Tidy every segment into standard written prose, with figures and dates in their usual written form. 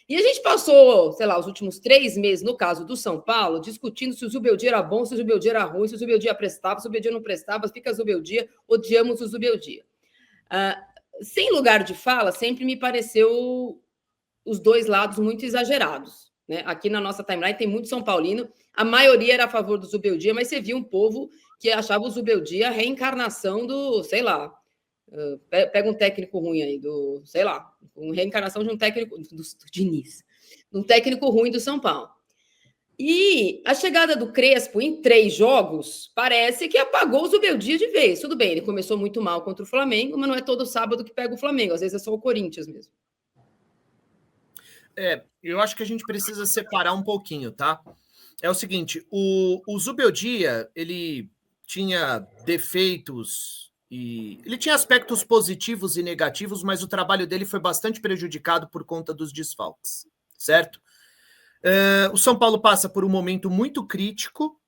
E a gente passou, sei lá, os últimos 3 meses, no caso do São Paulo, discutindo se o Zubeldia era bom, se o Zubeldia era ruim, se o Zubeldia prestava, se o Zubeldia não prestava, fica Zubeldia, odiamos o Zubeldia. Sem lugar de fala, sempre me pareceu os dois lados muito exagerados. Né? Aqui na nossa timeline tem muito São Paulino, a maioria era a favor do Zubeldia, mas você viu um povo que achava o Zubeldia a reencarnação do, sei lá, pega um técnico ruim aí, sei lá, uma reencarnação de um técnico, do Diniz, um técnico ruim do São Paulo. E a chegada do Crespo em 3 jogos parece que apagou o Zubeldia de vez. Tudo bem, ele começou muito mal contra o Flamengo, mas não é todo sábado que pega o Flamengo, às vezes é só o Corinthians mesmo. Eu acho que a gente precisa separar um pouquinho, tá? É o seguinte, o Zubeldia, ele tinha defeitos e ele tinha aspectos positivos e negativos, mas o trabalho dele foi bastante prejudicado por conta dos desfalques, certo? O São Paulo passa por um momento muito crítico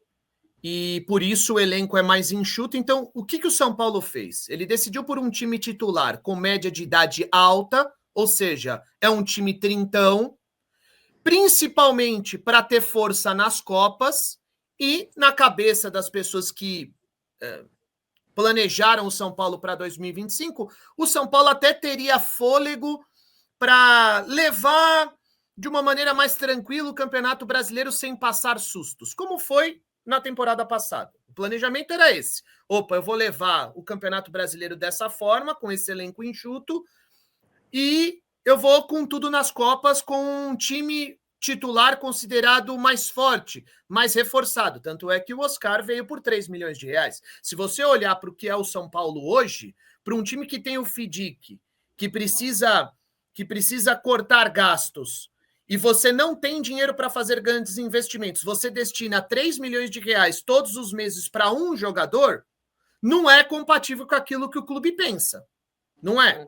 e por isso o elenco é mais enxuto. Então, o que o São Paulo fez? Ele decidiu por um time titular com média de idade alta, ou seja, é um time trintão, principalmente para ter força nas Copas e na cabeça das pessoas que planejaram o São Paulo para 2025, o São Paulo até teria fôlego para levar de uma maneira mais tranquila o Campeonato Brasileiro sem passar sustos, como foi na temporada passada. O planejamento era esse. Eu vou levar o Campeonato Brasileiro dessa forma, com esse elenco enxuto, e eu vou com tudo nas Copas, com um time titular considerado mais forte, mais reforçado. Tanto é que o Oscar veio por 3 milhões de reais. Se você olhar para o que é o São Paulo hoje, para um time que tem o FIDIC, que precisa cortar gastos, e você não tem dinheiro para fazer grandes investimentos, você destina 3 milhões de reais todos os meses para um jogador, não é compatível com aquilo que o clube pensa. Não é.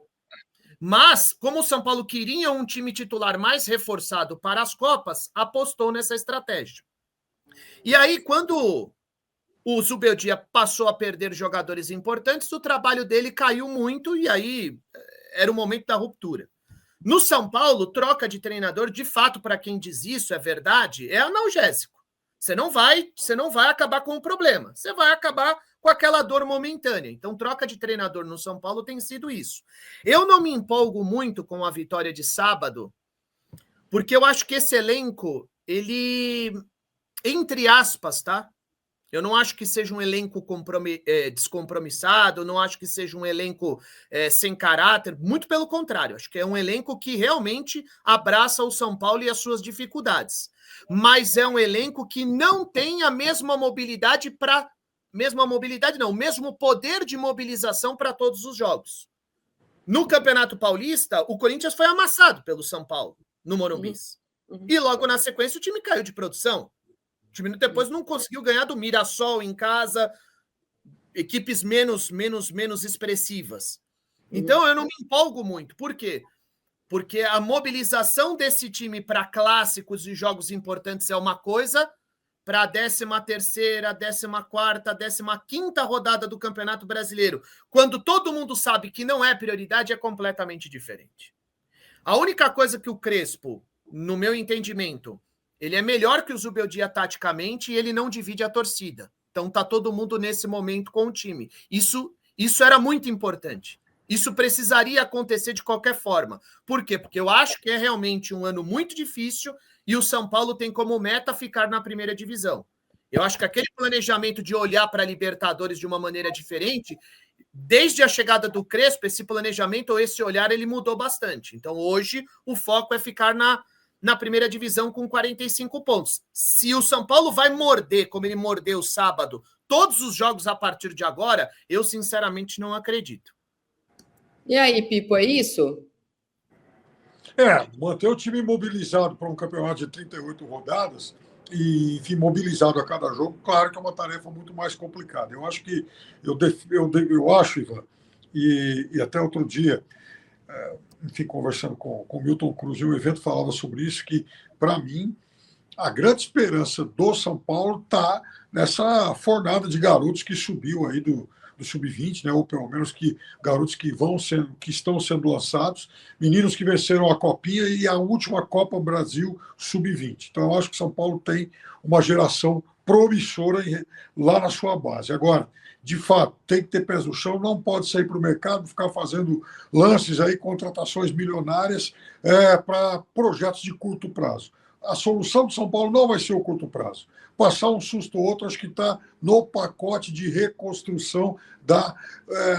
Mas, como o São Paulo queria um time titular mais reforçado para as Copas, apostou nessa estratégia. E aí, quando o Zubeldia passou a perder jogadores importantes, o trabalho dele caiu muito e aí era o momento da ruptura. No São Paulo, troca de treinador, de fato, para quem diz isso, é verdade, é analgésico. Você não vai acabar com o problema, você vai acabar com aquela dor momentânea. Então, troca de treinador no São Paulo tem sido isso. Eu não me empolgo muito com a vitória de sábado, porque eu acho que esse elenco, ele, entre aspas, tá? Eu não acho que seja um elenco descompromissado, não acho que seja um elenco sem caráter, muito pelo contrário, acho que é um elenco que realmente abraça o São Paulo e as suas dificuldades. Mas é um elenco que não tem a mesma mobilidade o mesmo poder de mobilização para todos os jogos. No Campeonato Paulista, o Corinthians foi amassado pelo São Paulo, no Morumbi. E logo na sequência o time caiu de produção. O time depois não conseguiu ganhar do Mirassol em casa, equipes menos expressivas. Então eu não me empolgo muito. Por quê? Porque a mobilização desse time para clássicos e jogos importantes é uma coisa, para a 13ª, 14ª, 15ª rodada do Campeonato Brasileiro, quando todo mundo sabe que não é prioridade, é completamente diferente. A única coisa que o Crespo, no meu entendimento, ele é melhor que o Zubeldia taticamente e ele não divide a torcida. Então tá todo mundo nesse momento com o time. Isso era muito importante. Isso precisaria acontecer de qualquer forma. Por quê? Porque eu acho que é realmente um ano muito difícil e o São Paulo tem como meta ficar na primeira divisão. Eu acho que aquele planejamento de olhar para a Libertadores de uma maneira diferente, desde a chegada do Crespo, esse planejamento ou esse olhar, ele mudou bastante. Então hoje o foco é ficar na primeira divisão com 45 pontos. Se o São Paulo vai morder, como ele mordeu sábado, todos os jogos a partir de agora, eu sinceramente não acredito. E aí, Pipo, é isso? Manter o time mobilizado para um campeonato de 38 rodadas e, enfim, mobilizado a cada jogo, claro que é uma tarefa muito mais complicada. Eu acho que, eu acho, Ivan, e até outro dia, enfim, conversando com o Milton Cruz, e o evento falava sobre isso, que, para mim, a grande esperança do São Paulo está nessa fornada de garotos que subiu aí do Sub-20, né? Ou pelo menos que garotos que estão sendo lançados, meninos que venceram a Copinha e a última Copa Brasil Sub-20. Então, eu acho que São Paulo tem uma geração promissora lá na sua base. Agora, de fato, tem que ter pés no chão, não pode sair para o mercado, ficar fazendo lances aí, contratações milionárias para projetos de curto prazo. A solução do São Paulo não vai ser o curto prazo. Passar um susto ou outro, acho que está no pacote de reconstrução da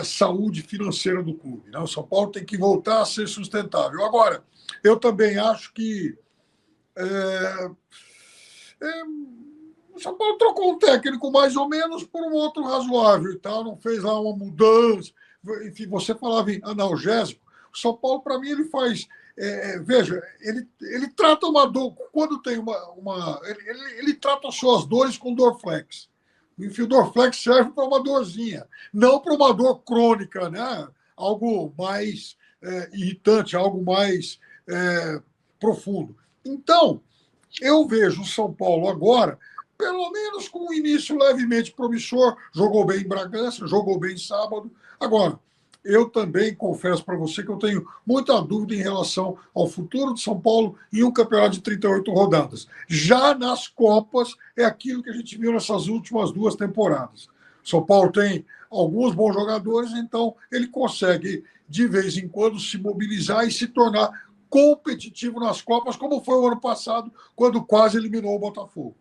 saúde financeira do clube, né? O São Paulo tem que voltar a ser sustentável. Agora, eu também acho que o São Paulo trocou um técnico mais ou menos por um outro razoável e tal, não fez lá uma mudança. Enfim, você falava em analgésico. O São Paulo, para mim, ele faz. Veja, ele trata uma dor. Quando tem ele trata as suas dores com Dorflex. Enfim, o Dorflex serve para uma dorzinha, não para uma dor crônica, né? Algo mais irritante, algo mais profundo. Então, eu vejo o São Paulo agora, pelo menos com um início levemente promissor, jogou bem em Bragança, jogou bem sábado. Agora, eu também confesso para você que eu tenho muita dúvida em relação ao futuro de São Paulo em um campeonato de 38 rodadas. Já nas Copas, é aquilo que a gente viu nessas últimas 2 temporadas. São Paulo tem alguns bons jogadores, então ele consegue, de vez em quando, se mobilizar e se tornar competitivo nas Copas, como foi o ano passado, quando quase eliminou o Botafogo.